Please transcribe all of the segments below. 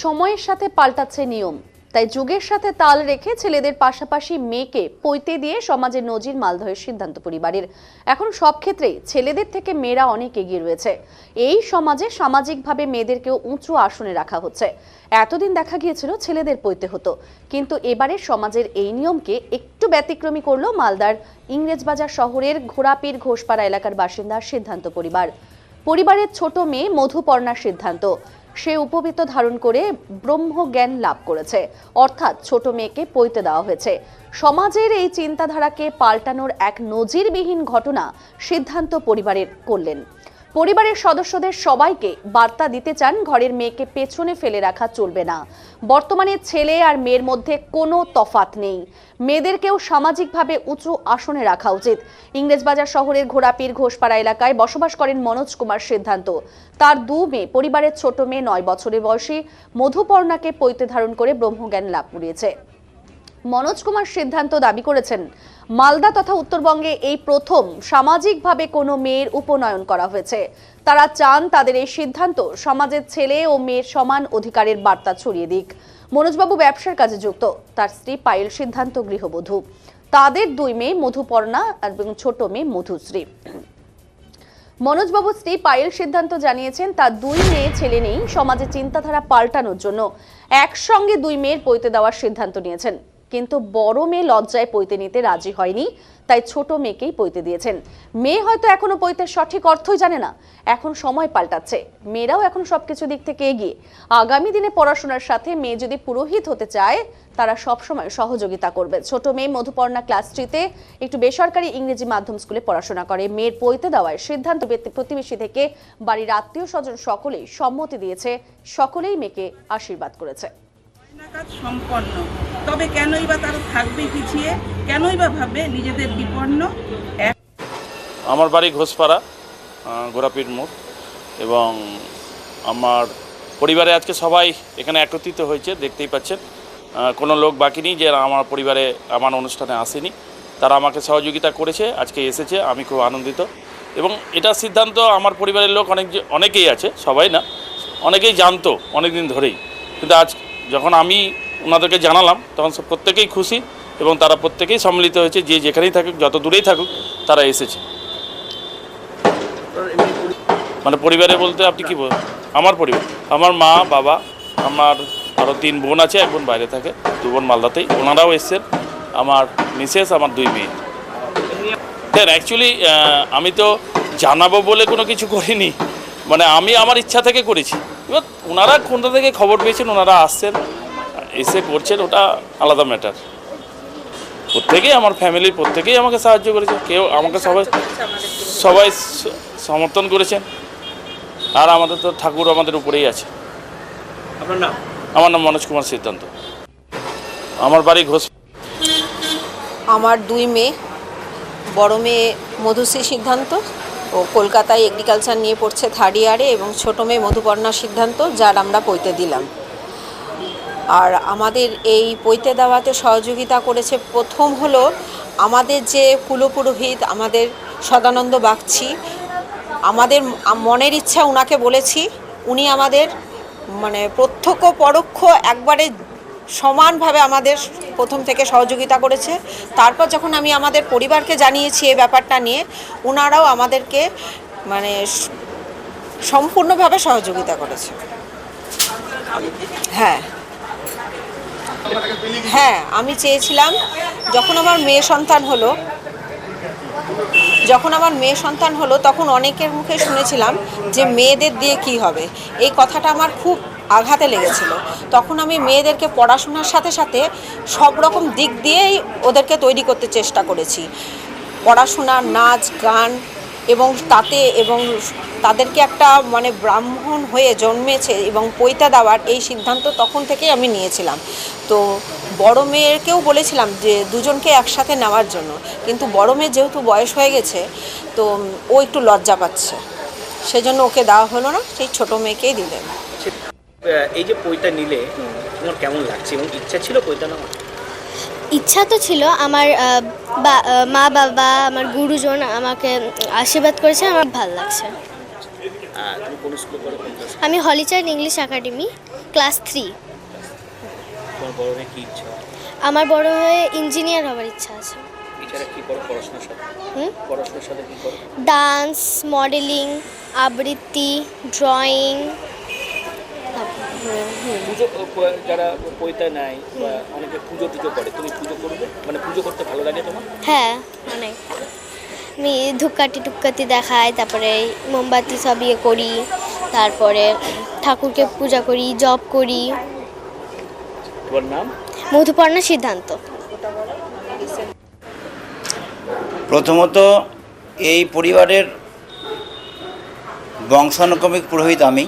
সময়ের সাথে পাল্টাচ্ছে নিয়ম, তাই যুগের সাথে তাল রেখে ছেলেদের পাশাপাশি মেয়েকে পৈতে দিয়ে সমাজের নজির মালদহের সিদ্ধান্ত পরিবারের। এখন সব ক্ষেত্রেই ছেলেদের থেকে মেয়েরা অনেক এগিয়ে রয়েছে। এই সমাজে সামাজিকভাবে মেয়েদেরকেও উঁচু আসনে রাখা হচ্ছে। এতদিন দেখা গিয়েছিল ছেলেদের পৈতে হতো, কিন্তু এবারে সমাজের এই নিয়মকে একটু ব্যতিক্রমী করলো মালদার ইংরেজবাজার শহরের ঘোড়াপীর ঘোষপাড়া এলাকার বাসিন্দা সিদ্ধান্ত পরিবার। পরিবারের ছোট মেয়ে মধুপর্ণার সিদ্ধান্ত, সে উপবীত ধারণ করে ব্রহ্মজ্ঞান লাভ করেছে, অর্থাৎ ছোট মেয়েকে পৈতে দেওয়া হয়েছে। সমাজের এই চিন্তাধারাকে পাল্টানোর এক নজিরবিহীন ঘটনা সিদ্ধান্ত পরিবারের করলেন। পরিবারের সদস্যদের সবাইকে বার্তা দিতে চান, ঘরের মেয়েকে পেছনে ফেলে রাখা চলবে না। বর্তমানে ছেলে আর মেয়ের মধ্যে কোনো তফাৎ নেই, মেয়েদেরকেও সামাজিকভাবে উঁচু আসনে রাখা উচিত। ইংরেজবাজার শহরের ঘোড়াপীর ঘোষপাড়া এলাকায় বসবাস করেন মনোজ কুমার সিদ্ধান্ত। তার দু মেয়ে, পরিবারের ছোট মেয়ে 9 বছরের বয়সী মধুপর্ণাকে পৈতে ধারণ করে ব্রহ্মজ্ঞান লাভ করিয়েছে। মনোজ কুমার সিদ্ধান্ত দাবি করেছেন, মালদা তথা উত্তরবঙ্গে এই প্রথম সামাজিকভাবে কোনো মেয়ের উপনয়ন করা হয়েছে। তারা চান তাদের এই সিদ্ধান্ত সমাজের ছেলে ও মেয়ের সমান অধিকারের বার্তা ছড়িয়ে দিক। মনোজবাবু ব্যবসার কাজে যুক্ত, তার স্ত্রী পায়েল সিদ্ধান্ত গৃহবধূ। তাদের 2 মেয়ে মধুপর্ণা এবং ছোট মেয়ে মধুশ্রী। মনোজবাবু স্ত্রী পায়েল সিদ্ধান্ত জানিয়েছেন, তার 2 মেয়ে ছেলে নেই, সমাজের চিন্তাধারা পাল্টানোর জন্য একসঙ্গে 2 মেয়ের পৈতে দেওয়ার সিদ্ধান্ত নিয়েছেন। কিন্তু বড় মেয়ে লজ্জায় পৈতে নিতে রাজি হয়নি, তাই ছোট মেয়েকেই পৈতে দিয়েছেন। মেয়ে হয়তো এখনো পৈতের সঠিক অর্থই জানে না। এখন সময় পাল্টাচ্ছে, মেয়েরাও এখন সবকিছু দিক থেকে এগিয়ে। আগামী দিনে পড়াশোনার সাথে মেয়ে যদি পুরোহিত হতে চায়, তারা সবসময় সহযোগিতা করবে। ছোট মেয়ে মধুপর্ণা ক্লাস 3-তে একটু বেসরকারি ইংরেজি মাধ্যম স্কুলে পড়াশোনা করে। মেয়ের পৈতে দেওয়ায় সিদ্ধান্ত প্রতিবেশী থেকে বাড়ির আত্মীয় স্বজন সকলেই সম্মতি দিয়েছে, সকলেই মেয়েকে আশীর্বাদ করেছে। কাজ সম্পন্ন, তবে কেনই বা তারা থাকবে পিছিয়ে, কেনই বা ভাববে নিজেদের বিপন্ন। আমার বাড়ি ঘোষপাড়া ঘোড়াপীর মোড়, এবং আমার পরিবারে আজকে সবাই এখানে একত্রিত হয়েছে। দেখতেই পাচ্ছেন, কোনো লোক বাকি নেই যে আমার পরিবারে আমার অনুষ্ঠানে আসেনি। তারা আমাকে সহযোগিতা করেছে, আজকে এসেছে, আমি খুব আনন্দিত। এবং এটা সিদ্ধান্ত আমার পরিবারের লোক অনেকেই আছে, সবাই না, অনেকেই জানতো অনেক দিন ধরেই, কিন্তু আজ যখন আমি ওনাদেরকে জানালাম তখন প্রত্যেকেই খুশি এবং তারা প্রত্যেকেই সম্মিলিত হয়েছে। যে যেখানেই থাকুক, যত দূরেই থাকুক, তারা এসেছে। মানে পরিবারে বলতে আপনি কি বলেন? আমার পরিবার, আমার মা, বাবা, আমার আরও 3 বোন আছে, 1 বোন বাইরে থাকে, 2 বোন মালদাতেই, ওনারাও এসছেন, আমার মিসেস, আমার 2 মেয়ে। অ্যাকচুয়ালি আমি তো জানাবো বলে কোনো কিছু করিনি, মানে আমি আমার ইচ্ছা থেকে করেছি। এবার ওনারা কোনটা থেকে খবর পেয়েছেন, ওনারা আসছেন, এসে করছেন, ওটা আলাদা ম্যাটার। প্রত্যেকেই আমার ফ্যামিলির প্রত্যেকেই আমাকে সাহায্য করেছে, কেউ আমাকে সবাই সমর্থন করেছেন। আর আমাদের তো ঠাকুর আমাদের উপরেই আছে। আপনার নাম? আমার নাম মনোজ কুমার সিদ্ধান্ত। আমার বাড়ি ঘোষ। আমার 2 মেয়ে, বড় মেয়ে মধুশ্রী সিদ্ধান্ত, ও কলকাতায় এগ্রিকালচার নিয়ে পড়ছে 3rd ইয়ারে, এবং ছোটো মেয়ে মধুপর্ণা সিদ্ধান্ত, যার আমরা পৈতে দিলাম। আর আমাদের এই পৈতে দেওয়াতে সহযোগিতা করেছে, প্রথম হলো আমাদের যে কুলপুরোহিত আমাদের সদানন্দ বাগচি, আমাদের মনের ইচ্ছা উনাকে বলেছি, উনি আমাদের মানে প্রত্যক্ষ পরোক্ষ একবারে সমানভাবে আমাদের প্রথম থেকে সহযোগিতা করেছে। তারপর যখন আমি আমাদের পরিবারকে জানিয়েছি এই ব্যাপারটা নিয়ে, ওনারাও আমাদেরকে মানে সম্পূর্ণভাবে সহযোগিতা করেছে। হ্যাঁ হ্যাঁ, আমি চেয়েছিলাম যখন আমার মেয়ে সন্তান হলো তখন অনেকের মুখে শুনেছিলাম যে মেয়েদের দিয়ে কি হবে, এই কথাটা আমার খুব আঘাতে লেগেছিল। তখন আমি মেয়েদেরকে পড়াশোনার সাথে সাথে সব রকম দিক দিয়েই ওদেরকে তৈরি করতে চেষ্টা করেছি, পড়াশোনা, নাচ, গান, এবং তাদেরকে একটা মানে ব্রাহ্মণ হয়ে জন্মেছে এবং পৈতা দেওয়ার এই সিদ্ধান্ত তখন থেকেই আমি নিয়েছিলাম। তো বড় মেয়েকেও বলেছিলাম যে দুজনকে একসাথে নেওয়ার জন্য, কিন্তু বড় মেয়ে যেহেতু বয়স হয়ে গেছে, তো ও একটু লজ্জা পাচ্ছে, সেজন্য ওকে দেওয়া হলো না, সেই ছোট মেয়েকেই দিলেন। এই যে পৈতা নিলে তোমার কেমন লাগছে, এবং ইচ্ছা ছিল পৈতা নেওয়ার? ইচ্ছা তো ছিল, আমার মা বাবা, আমার গুরুজন আমাকে আশীর্বাদ করেছে, আমার ভালো লাগছে। তুমি কোন স্কুলে পড়ো? আমি হলিচাইল্ড ইংলিশ একাডেমি ক্লাস 3। তোমার বড় হয়ে কি ইচ্ছা? আমার বড় হয়ে ইঞ্জিনিয়ার হবার ইচ্ছা আছে। এছাড়া কি করো পড়াশোনার সাথে? হুম? পড়াশোনার সাথে কি করো? ডান্স, মডেলিং, আবৃত্তি, ড্রয়িং। পুজো যারা পৈতা নেয় বা অনেকে পুজো টুজো করে, তুমি পুজো করবে? মানে পুজো করতে ভালো লাগে তোমার? হ্যাঁ, অনেক। আমি ধূপকাঠি টুপকাঠি দেখাই, তারপরে মোমবাতি সব ইয়ে করি, তারপরে ঠাকুরকে পূজা করি, জপ করি। তোমার নাম? মধুপর্ণা সিদ্ধান্ত। প্রথমত এই পরিবারের বংশানুক্রমিক পুরোহিত আমি।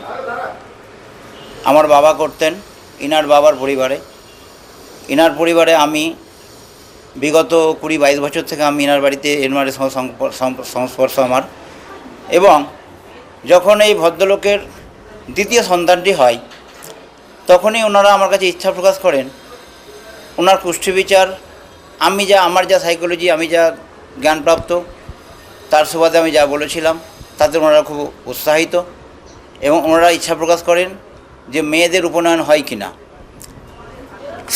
আমার বাবা করতেন, ইনার বাবার পরিবারে। ইনার পরিবারে আমি বিগত 20-22 বছর থেকে আমি ইনার বাড়িতে এনার সংস্পর্শ আমার। এবং যখন এই ভদ্রলোকের দ্বিতীয় সন্তানটি হয় তখনই ওনারা আমার কাছে ইচ্ছা প্রকাশ করেন ওনার কুষ্ঠী বিচার, আমার যা সাইকোলজি, আমি যা জ্ঞানপ্রাপ্ত তার সুবাদে আমি যা বলেছিলাম তাতে ওনারা খুব উৎসাহিত এবং ওনারা ইচ্ছা প্রকাশ করেন যে মেয়েদের উপনয়ন হয় কি না।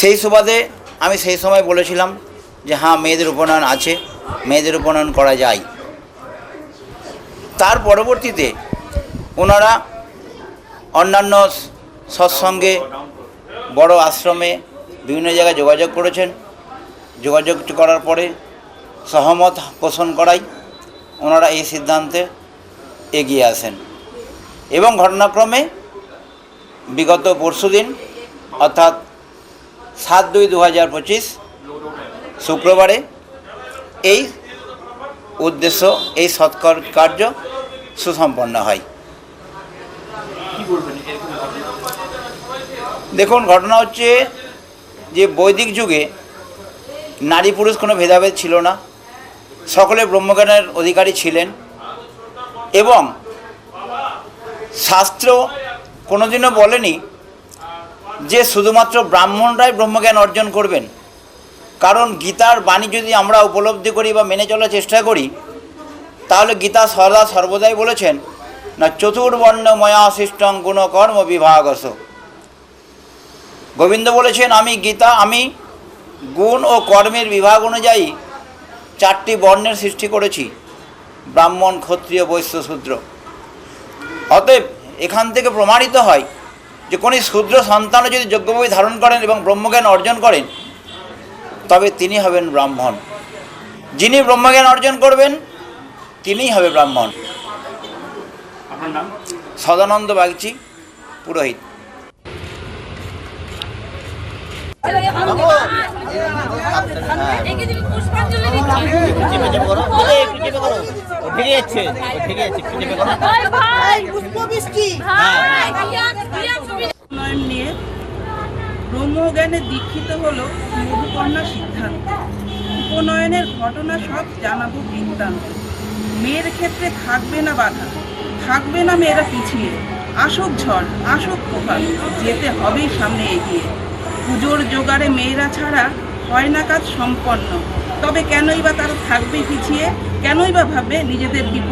সেই সুবাদে আমি সেই সময় বলেছিলাম যে হ্যাঁ, মেয়েদের উপনয়ন আছে, মেয়েদের উপনয়ন করা যায়। তার পরবর্তীতে ওনারা অন্যান্য সৎসঙ্গে, বড় আশ্রমে বিভিন্ন জায়গায় যোগাযোগ করেছেন। যোগাযোগ করার পরে সহমত পোষণ করাই ওনারা এই সিদ্ধান্তে এগিয়ে আসেন এবং ঘটনাক্রমে বিগত পরশুদিন অর্থাৎ 7/2/2025 শুক্রবারে এই উদ্দেশ্য, এই সৎকার কার্য সুসম্পন্ন হয়। দেখুন, ঘটনা হচ্ছে যে বৈদিক যুগে নারী পুরুষ কোনো ভেদাভেদ ছিল না, সকলে ব্রহ্মজ্ঞানের অধিকারী ছিলেন এবং শাস্ত্র কোনোদিনও বলেনি যে শুধুমাত্র ব্রাহ্মণরাই ব্রহ্মজ্ঞান অর্জন করবেন। কারণ গীতার বাণী যদি আমরা উপলব্ধি করি বা মেনে চলার চেষ্টা করি তাহলে গীতা সর্বদাই বলেছেন না চতুর্বর্ণ ময়া সৃষ্টং গুণকর্ম বিভাগস। গোবিন্দ বলেছেন আমি গুণ ও কর্মের বিভাগ অনুযায়ী 4টি বর্ণের সৃষ্টি করেছি, ব্রাহ্মণ, ক্ষত্রিয়, বৈশ্য, শূদ্র। অতএব এখান থেকে প্রমাণিত হয় যে কোনো শূদ্র সন্তানও যদি যোগ্যভাবে ধারণ করেন এবং ব্রহ্মজ্ঞান অর্জন করেন তবে তিনি হবেন ব্রাহ্মণ। যিনি ব্রহ্মজ্ঞান অর্জন করবেন তিনিই হবে ব্রাহ্মণ। আপনার নাম? সদানন্দ বাগচি, পুরোহিত। উন্নয়ন নিয়ে ব্রহ্মজ্ঞানে দীক্ষিত হলো মধুপর্ণা সিদ্ধান্ত। উপনয়নের ঘটনা সব জানাবো বৃত্তান্ত। মেয়ের ক্ষেত্রে থাকবে না বাধা, থাকবে না মেয়েরা পিছিয়ে। আসুক ঝড়, আসুক তুফান, যেতে হবেই সামনে এগিয়ে। পুজোর জোগাড়ে মেয়েরা ছাড়া হয় না কাজ সম্পন্ন, তবে কেনই বা তারা থাকবে পিছিয়ে, কেনই বা ভাববে নিজেদের বিপদ